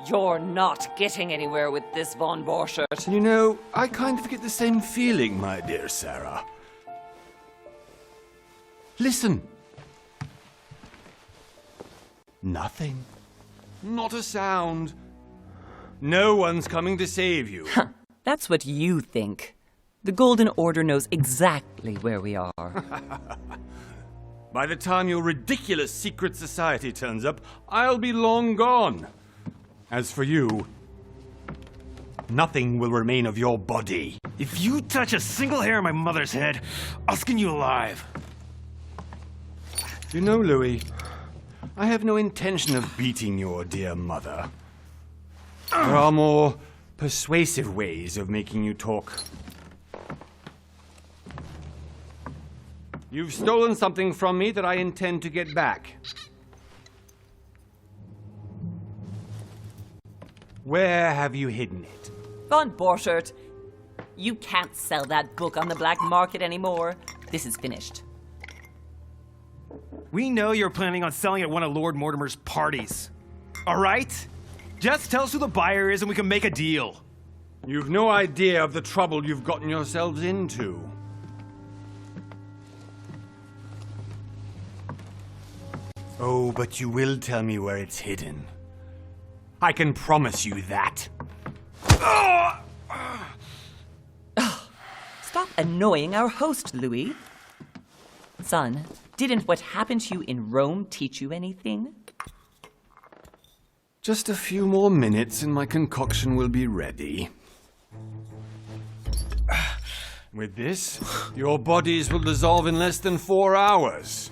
You're not getting anywhere with this, von Borchert. You know, I kind of get the same feeling, my dear Sarah. Listen. Nothing. Not a sound. No one's coming to save you. That's what you think. The Golden Order knows exactly where we are. By the time your ridiculous secret society turns up, I'll be long gone. As for you, nothing will remain of your body. If you touch a single hair on my mother's head, I'll skin you alive. You know, Louis, I have no intention of beating your dear mother. There are more persuasive ways of making you talk. You've stolen something from me that I intend to get back. Where have you hidden it? Von Borchert, you can't sell that book on the black market anymore. This is finished. We know you're planning on selling at one of Lord Mortimer's parties. All right? Just tell us who the buyer is and we can make a deal. You've no idea of the trouble you've gotten yourselves into. Oh, but you will tell me where it's hidden. I can promise you that. Stop annoying our host, Louis. Son, didn't what happened to you in Rome teach you anything? Just a few more minutes and my concoction will be ready. With this, your bodies will dissolve in less than 4 hours.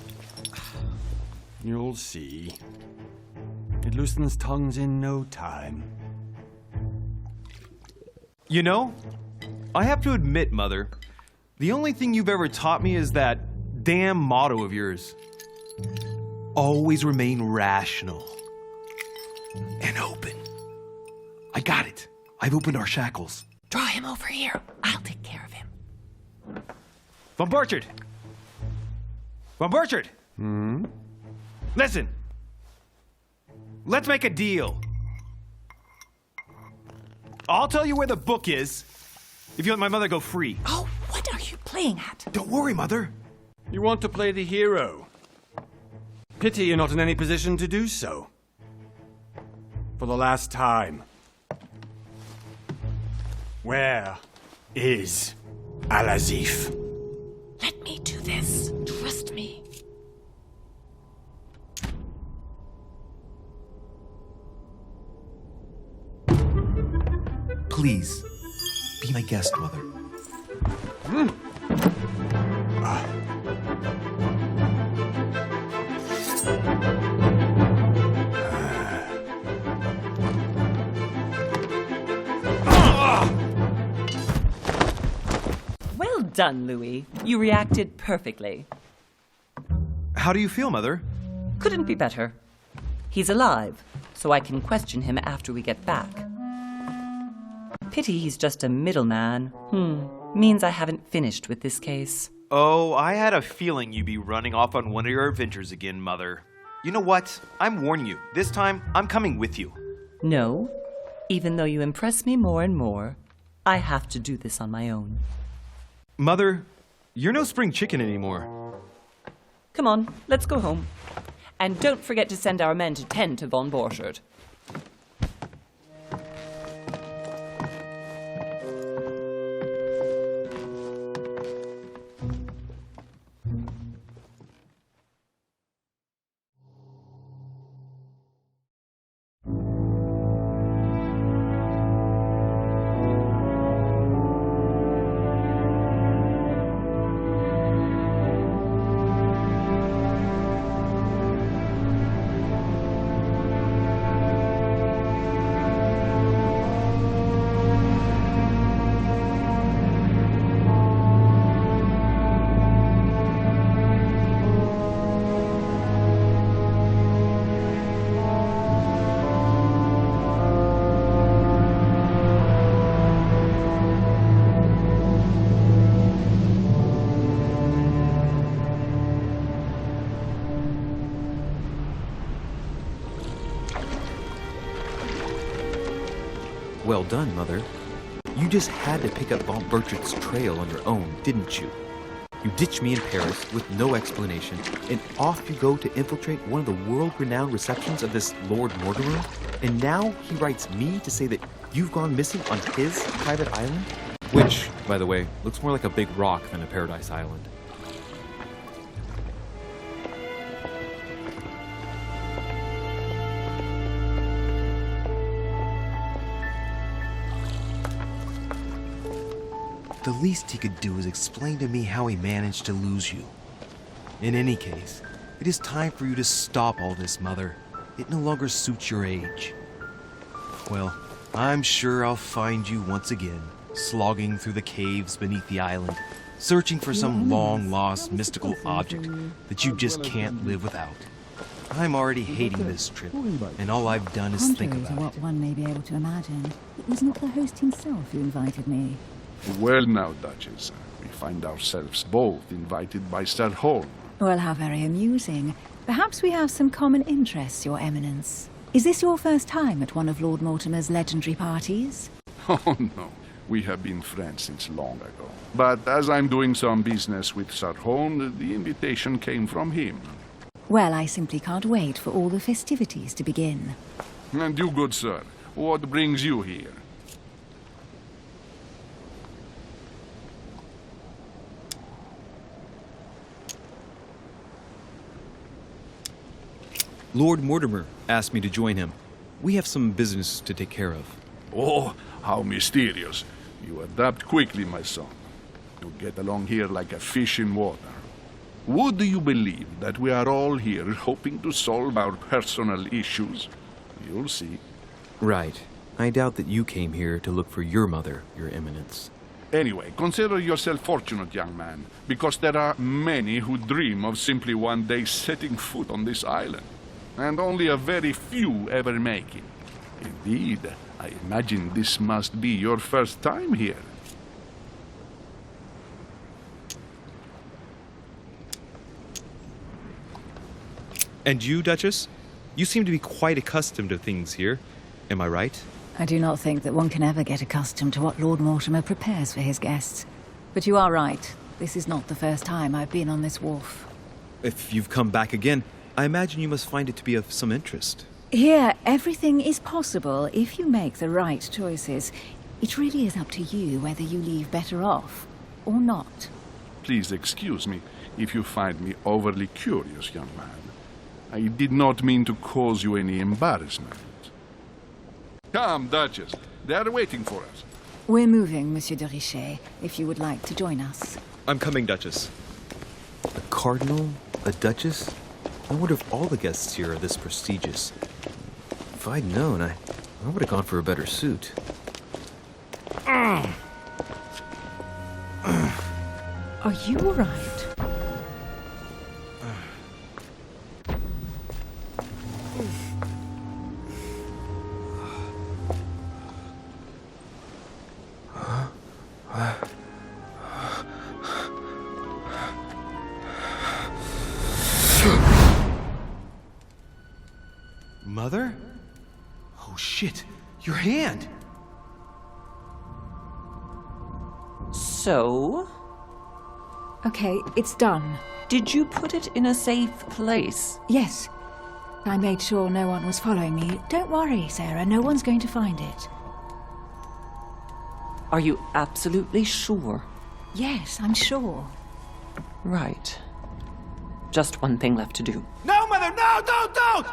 You'll see. It loosens tongues in no time. You know, I have to admit, Mother, the only thing you've ever taught me is that damn motto of yours. Always remain rational. And open. I got it. I've opened our shackles. Draw him over here. I'll take care of him. Von Borchert! Von Borchert! Listen. Let's make a deal. I'll tell you where the book is if you let my mother go free. Oh, what are you playing at? Don't worry, Mother. You want to play the hero. Pity you're not in any position to do so. For the last time. Where is Al-Azif? Let me do this. Trust me. Please, be my guest, Mother. Well done, Louis. You reacted perfectly. How do you feel, Mother? Couldn't be better. He's alive, so I can question him after we get back. Pity he's just a middleman. Means I haven't finished with this case. Oh, I had a feeling you'd be running off on one of your adventures again, Mother. You know what? I'm warning you. This time, I'm coming with you. No. Even though you impress me more and more, I have to do this on my own. Mother, you're no spring chicken anymore. Come on, let's go home. And don't forget to send our men to tend to von Borchert. Well done, Mother. You just had to pick up Bob Burchett's trail on your own, didn't you? You ditched me in Paris with no explanation, and off you go to infiltrate one of the world-renowned receptions of this Lord Mortimer? And now he writes me to say that you've gone missing on his private island? Which, by the way, looks more like a big rock than a paradise island. The least he could do is explain to me how he managed to lose you. In any case, it is time for you to stop all this, Mother. It no longer suits your age. Well, I'm sure I'll find you once again, slogging through the caves beneath the island, searching for some long-lost mystical object that you just can't live without. I'm already hating this trip, and all I've done is think Contrary to about what it. one may be able to imagine, it was not the host himself who invited me. Well now, Duchess, we find ourselves both invited by Sir Holm. Well, how very amusing. Perhaps we have some common interests, Your Eminence. Is this your first time at one of Lord Mortimer's legendary parties? Oh no, we have been friends since long ago. But as I'm doing some business with Sir Holm, the invitation came from him. Well, I simply can't wait for all the festivities to begin. And you, good sir, what brings you here? Lord Mortimer asked me to join him. We have some business to take care of. Oh, how mysterious. You adapt quickly, my son. You get along here like a fish in water. Would you believe that we are all here hoping to solve our personal issues? You'll see. Right. I doubt that you came here to look for your mother, Your Eminence. Anyway, consider yourself fortunate, young man, because there are many who dream of simply one day setting foot on this island, and only a very few ever make it. Indeed, I imagine this must be your first time here. And you, Duchess? You seem to be quite accustomed to things here. Am I right? I do not think that one can ever get accustomed to what Lord Mortimer prepares for his guests. But you are right. This is not the first time I've been on this wharf. If you've come back again, I imagine you must find it to be of some interest. Here, everything is possible if you make the right choices. It really is up to you whether you leave better off or not. Please excuse me if you find me overly curious, young man. I did not mean to cause you any embarrassment. Come, Duchess. They are waiting for us. We're moving, Monsieur de Richet, if you would like to join us. I'm coming, Duchess. A cardinal? A duchess? I wonder if all the guests here are this prestigious. If I'd known, I would have gone for a better suit. Are you all right? Mother? Oh shit, your hand! So, Okay, it's done. did you put it in a safe place? Yes. I made sure no one was following me. Don't worry, Sarah, no one's going to find it. Are you absolutely sure? Yes, I'm sure. Right. Just one thing left to do. No, Mother, no, don't!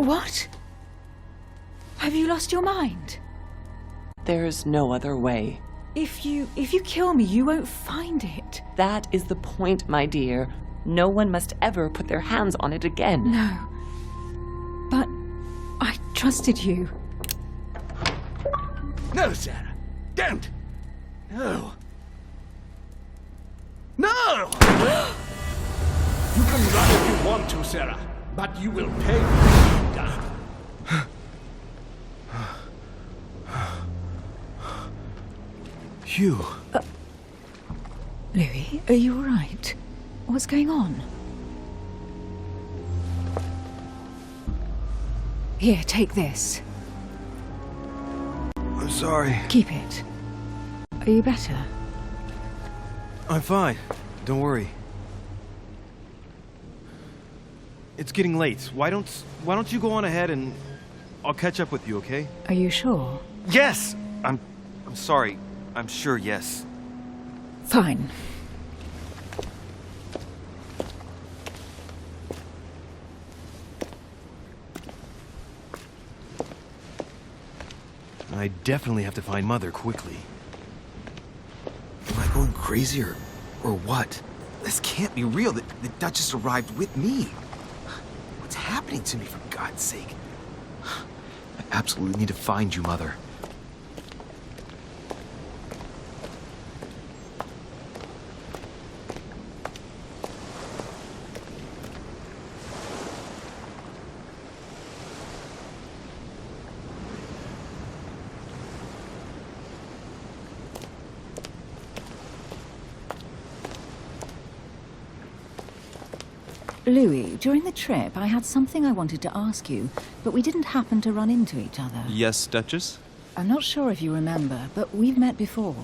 What? Have you lost your mind? There's no other way. If you kill me, you won't find it. That is the point, my dear. No one must ever put their hands on it again. No. But I trusted you. No, Sarah. Don't. No. No! You can run if you want to, Sarah, but you will pay for it. Hugh. Louis, are you all right? What's going on? Here, take this. sorry. Keep it. Are you better? I'm fine. Don't worry. It's getting late. Why don't you go on ahead and I'll catch up with you, okay? Are you sure? Yes! I'm sorry. I'm sure, yes. Fine. I definitely have to find Mother quickly. Am I going crazy or what? This can't be real. The Duchess arrived with me. What's happening to me, for God's sake? I absolutely need to find you, Mother. Louis, during the trip, I had something I wanted to ask you, but we didn't happen to run into each other. Yes, Duchess? I'm not sure if you remember, but we've met before.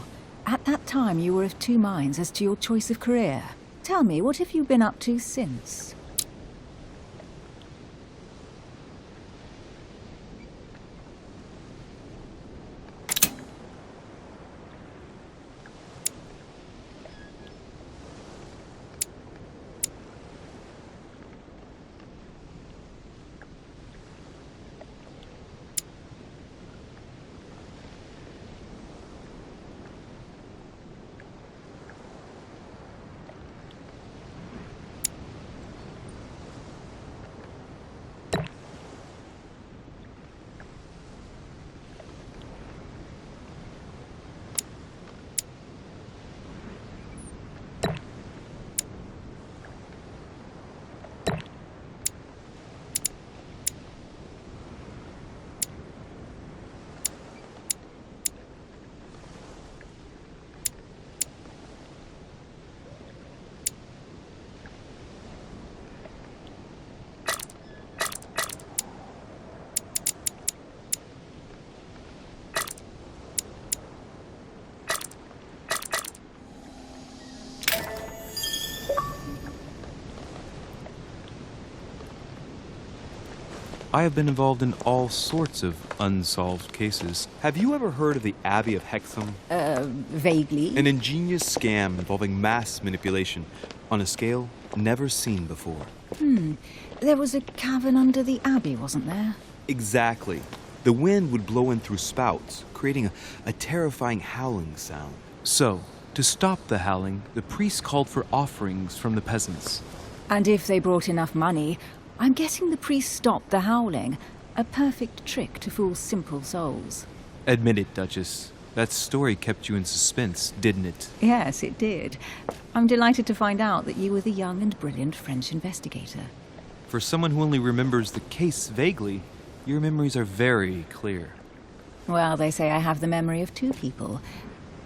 At that time, you were of two minds as to your choice of career. Tell me, what have you been up to since? I have been involved in all sorts of unsolved cases. Have you ever heard of the Abbey of Hexham? Vaguely. An ingenious scam involving mass manipulation on a scale never seen before. There was a cavern under the abbey, wasn't there? Exactly. The wind would blow in through spouts, creating a terrifying howling sound. So, to stop the howling, the priests called for offerings from the peasants. And if they brought enough money, I'm guessing the priest stopped the howling. A perfect trick to fool simple souls. Admit it, Duchess. That story kept you in suspense, didn't it? Yes, it did. I'm delighted to find out that you were the young and brilliant French investigator. For someone who only remembers the case vaguely, your memories are very clear. Well, they say I have the memory of two people.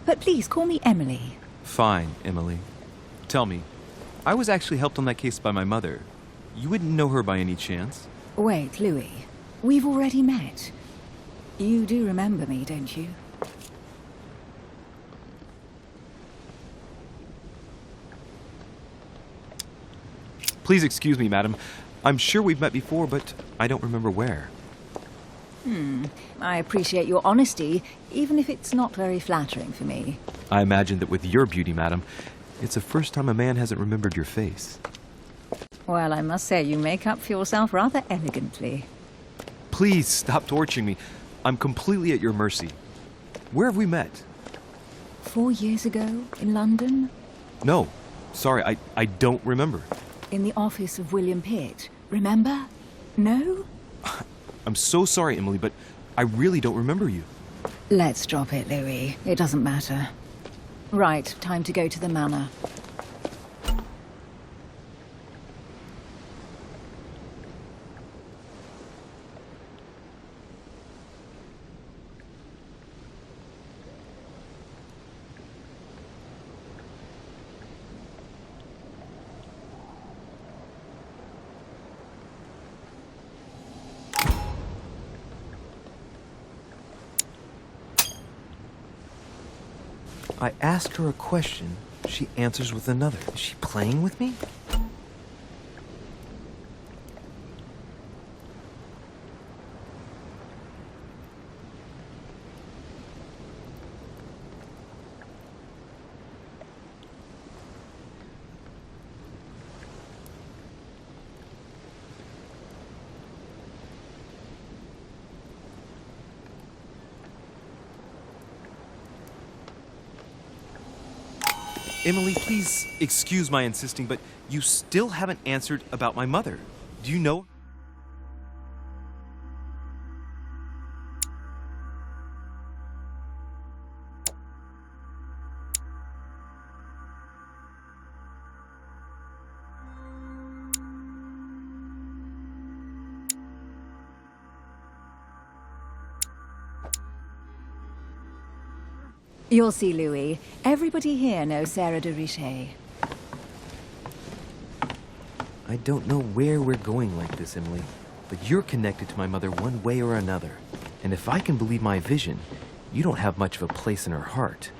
But please, call me Emily. Fine, Emily. Tell me, I was actually helped on that case by my mother. You wouldn't know her by any chance? Wait, Louis. We've already met. You do remember me, don't you? Please excuse me, madam. I'm sure we've met before, but I don't remember where. I appreciate your honesty, even if it's not very flattering for me. I imagine that with your beauty, madam, it's the first time a man hasn't remembered your face. Well, I must say, you make up for yourself rather elegantly. Please stop torturing me. I'm completely at your mercy. Where have we met? 4 years ago, in London, No. Sorry, I don't remember. in the office of William Pitt. Remember? No? I'm so sorry, Emily, but I really don't remember you. Let's drop it, Louis. It doesn't matter. Right, time to go to the manor. I ask her a question, she answers with another. Is she playing with me? Emily, please excuse my insisting, but you still haven't answered about my mother. Do you know? You'll see, Louis. Everybody here knows Sarah de Richet. I don't know where we're going like this, Emily, but you're connected to my mother one way or another. And if I can believe my vision, you don't have much of a place in her heart.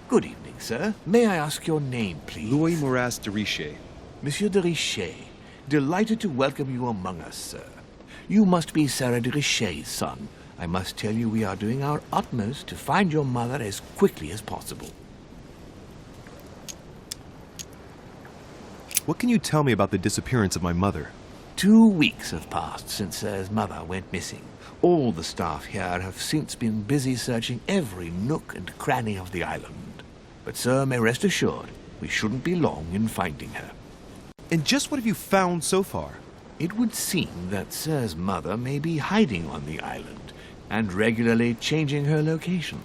Good evening, sir. May I ask your name, please? Louis de Richet. Monsieur de Richet. Delighted to welcome you among us, sir. You must be Sarah de Richet's son. I must tell you we are doing our utmost to find your mother as quickly as possible. What can you tell me about the disappearance of my mother? 2 weeks have passed since Sir's mother went missing. All the staff here have since been busy searching every nook and cranny of the island. But Sir may rest assured, we shouldn't be long in finding her. And just what have you found so far? It would seem that Sir's mother may be hiding on the island and regularly changing her location.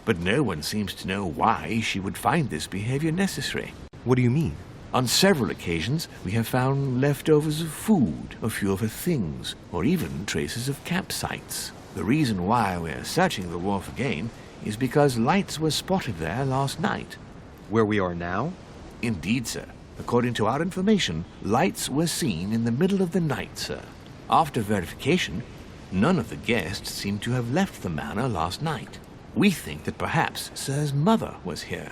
But no one seems to know why she would find this behavior necessary. What do you mean? On several occasions, we have found leftovers of food, a few of her things, or even traces of campsites. The reason why we're searching the wharf again is because lights were spotted there last night. Where we are now? Indeed, sir. According to our information, lights were seen in the middle of the night, sir. After verification, none of the guests seem to have left the manor last night. We think that perhaps Sir's mother was here.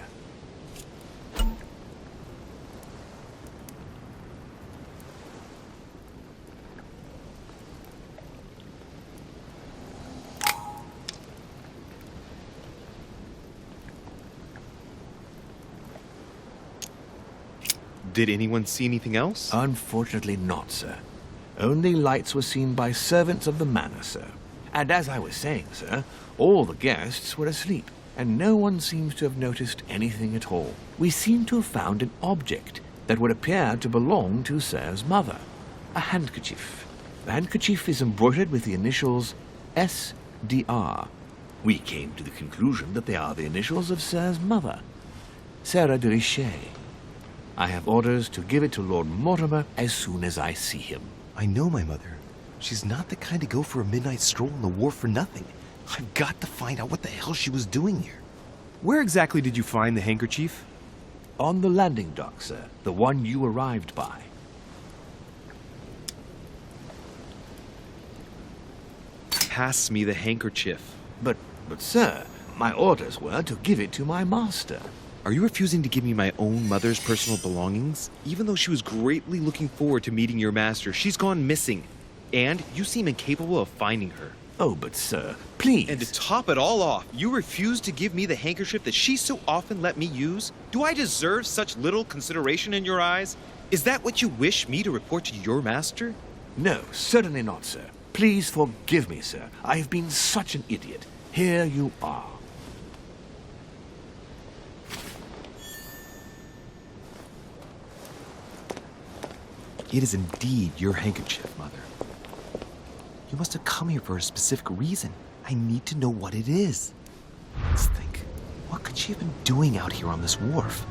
Did anyone see anything else? Unfortunately not, sir. Only lights were seen by servants of the manor, sir. And as I was saying, sir, all the guests were asleep, and no one seems to have noticed anything at all. We seem to have found an object that would appear to belong to Sir's mother. A handkerchief. The handkerchief is embroidered with the initials S.D.R. We came to the conclusion that they are the initials of Sir's mother, Sarah de Richet. I have orders to give it to Lord Mortimer as soon as I see him. I know my mother. She's not the kind to go for a midnight stroll on the wharf for nothing. I've got to find out what the hell she was doing here. Where exactly did you find the handkerchief? On the landing dock, sir. The one you arrived by. Pass me the handkerchief. But sir, my orders were to give it to my master. Are you refusing to give me my own mother's personal belongings? Even though she was greatly looking forward to meeting your master, she's gone missing. And you seem incapable of finding her. Oh, but sir, please. And to top it all off, you refuse to give me the handkerchief that she so often let me use? Do I deserve such little consideration in your eyes? Is that what you wish me to report to your master? No, certainly not, sir. Please forgive me, sir. I have been such an idiot. Here you are. It is indeed your handkerchief, Mother. You must have come here for a specific reason. I need to know what it is. Let's think. What could she have been doing out here on this wharf?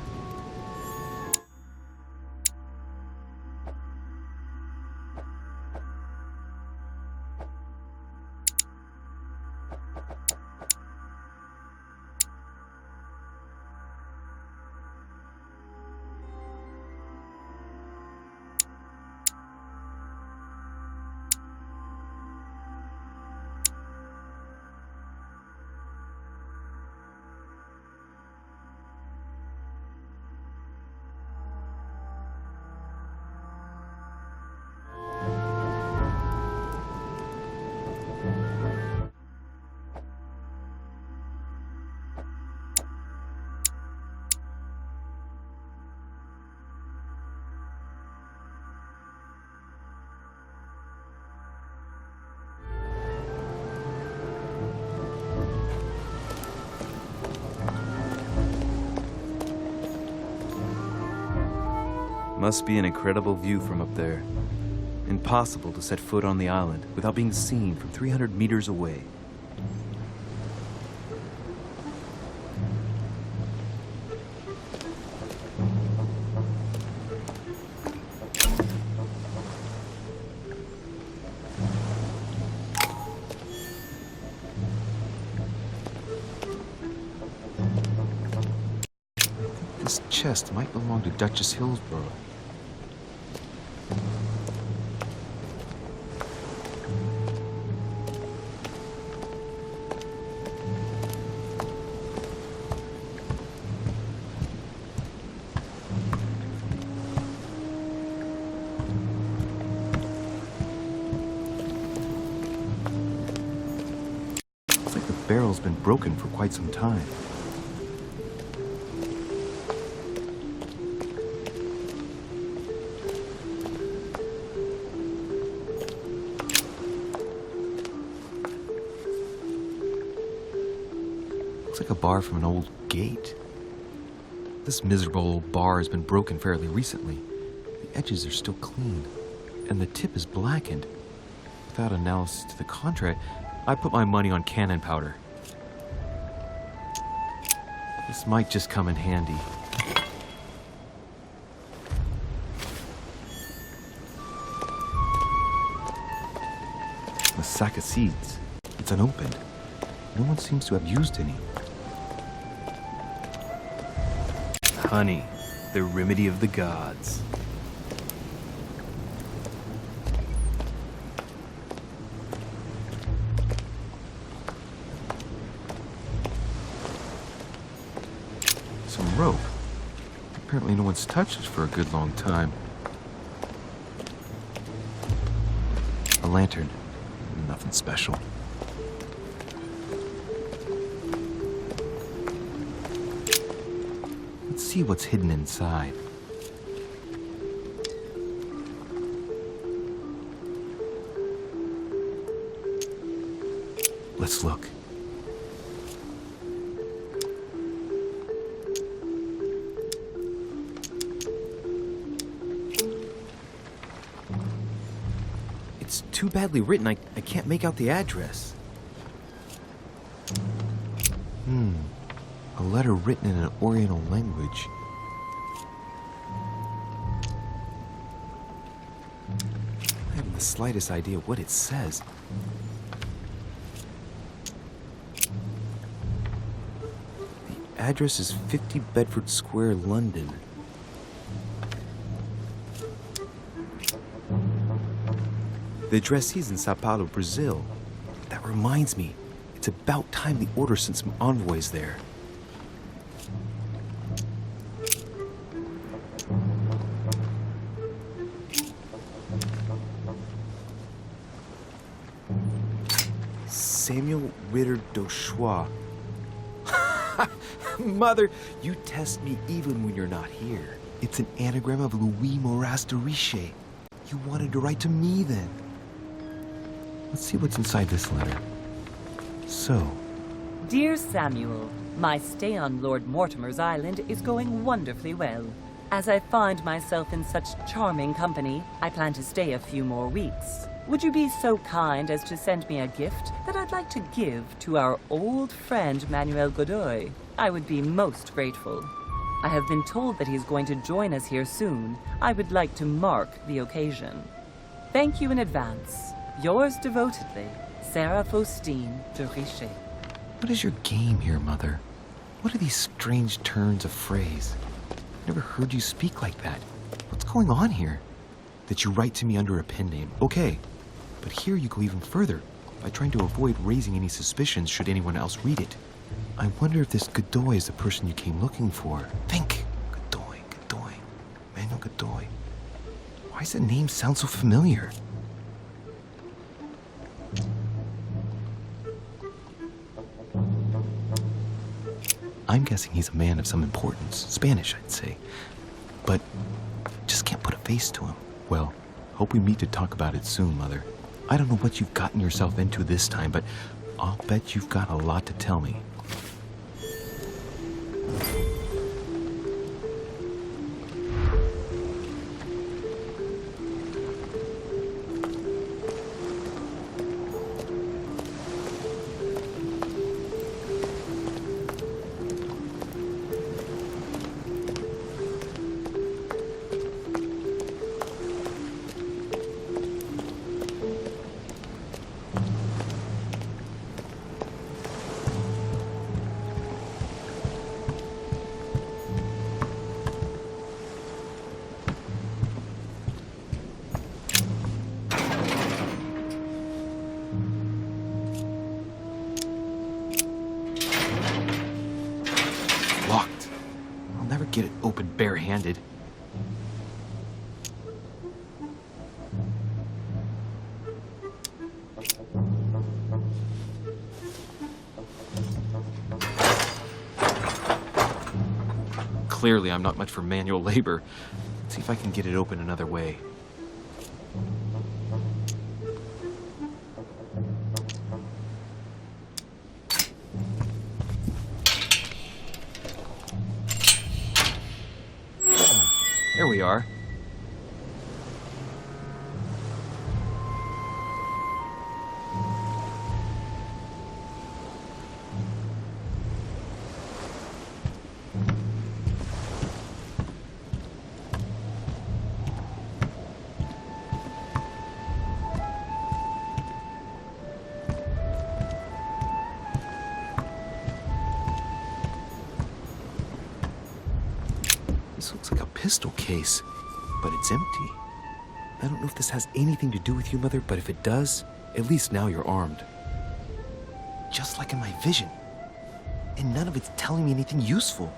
Must be an incredible view from up there. Impossible to set foot on the island without being seen from 300 meters away. This chest might belong to Duchess Hillsborough. Looks like the barrel's been broken for quite some time. Looks like a bar from an old gate. This miserable old bar has been broken fairly recently. The edges are still clean, and the tip is blackened. Without analysis to the contrary, I put my money on cannon powder. This might just come in handy. A sack of seeds. It's unopened. No one seems to have used any. Honey, the remedy of the gods. Some rope. Apparently no one's touched it for a good long time. A lantern. Nothing special. Let's see what's hidden inside. Let's look. It's too badly written, I can't make out the address. A letter written in an Oriental language. I haven't the slightest idea what it says. The address is 50 Bedford Square, London. The addressee's in Sao Paulo, Brazil. That reminds me, it's about time the Order sent some envoys there. Samuel Ritter d'Auchois. Mother, you test me even when you're not here. It's an anagram of Louis de Richet. You wanted to write to me then. Let's see what's inside this letter. So, Dear Samuel, my stay on Lord Mortimer's island is going wonderfully well. As I find myself in such charming company, I plan to stay a few more weeks. Would you be so kind as to send me a gift that I'd like to give to our old friend Manuel Godoy? I would be most grateful. I have been told that he's going to join us here soon. I would like to mark the occasion. Thank you in advance. Yours devotedly, Sarah Faustine de Richet. what is your game here, Mother? What are these strange turns of phrase? Never heard you speak like that. What's going on here? That you write to me under a pen name, okay. But here you go even further, by trying to avoid raising any suspicions should anyone else read it. I wonder if this Godoy is the person you came looking for. Think! Godoy. Manuel Godoy. Why does that name sound so familiar? I'm guessing he's a man of some importance. Spanish, I'd say. But just can't put a face to him. Well, hope we meet to talk about it soon, Mother. I don't know what you've gotten yourself into this time, but I'll bet you've got a lot to tell me. Locked. I'll never get it open barehanded. Clearly, I'm not much for manual labor. Let's see if I can get it open another way. There we are. This looks like a pistol case, but it's empty. I don't know if this has anything to do with you, Mother, but if it does, at least now you're armed. Just like in my vision. And none of it's telling me anything useful.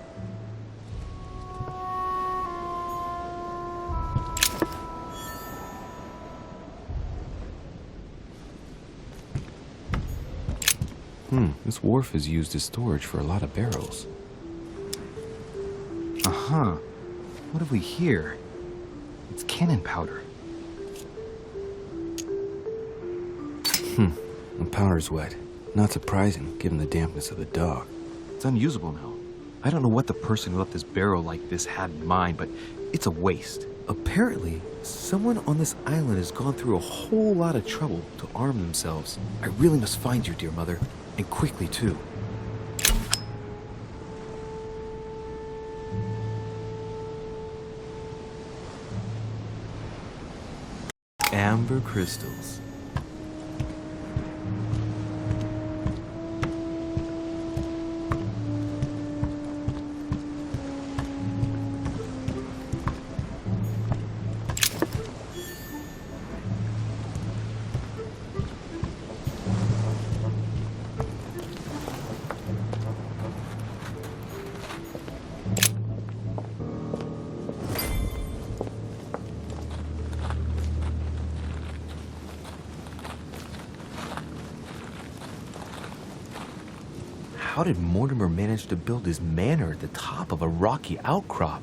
This wharf is used as storage for a lot of barrels. Uh-huh. What have we here? It's cannon powder. The powder's wet. Not surprising, given the dampness of the dog. It's unusable now. I don't know what the person who left this barrel like this had in mind, but it's a waste. Apparently, someone on this island has gone through a whole lot of trouble to arm themselves. I really must find you, dear mother, and quickly too. Amber crystals. How did Mortimer manage to build his manor at the top of a rocky outcrop?